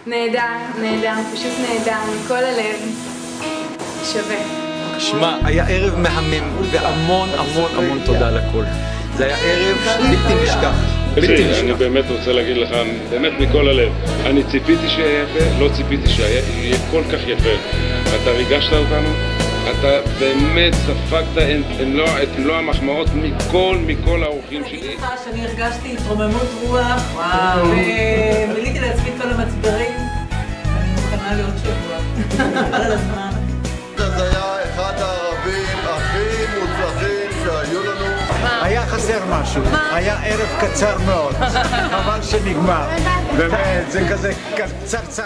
נהדר, נהדר, פשוט נהדר, מכל הלב. שווה. שמע, היה ערב מהמם, והמון המון המון תודה לכל. זה היה ערב בלתי נשכח. אני באמת רוצה להגיד לך, באמת מכל הלב, אני ציפיתי שיהיה יפה, לא ציפיתי שיהיה כל כך יפה. אתה ריגשת אותנו, אתה באמת ספגת את מלוא המחמאות מכל האורחים שלי. שאני הרגשתי התרוממות רוח, ומילאתי לעצמי כל המצברים, אני מוכנה לעוד שבוע, על הזמן. זה היה אחד הערבים הכי מוצלחים שהיו לנו. היה חסר משהו, היה ערב קצר מאוד, חבל שנגמר, באמת, זה כזה קצרצר.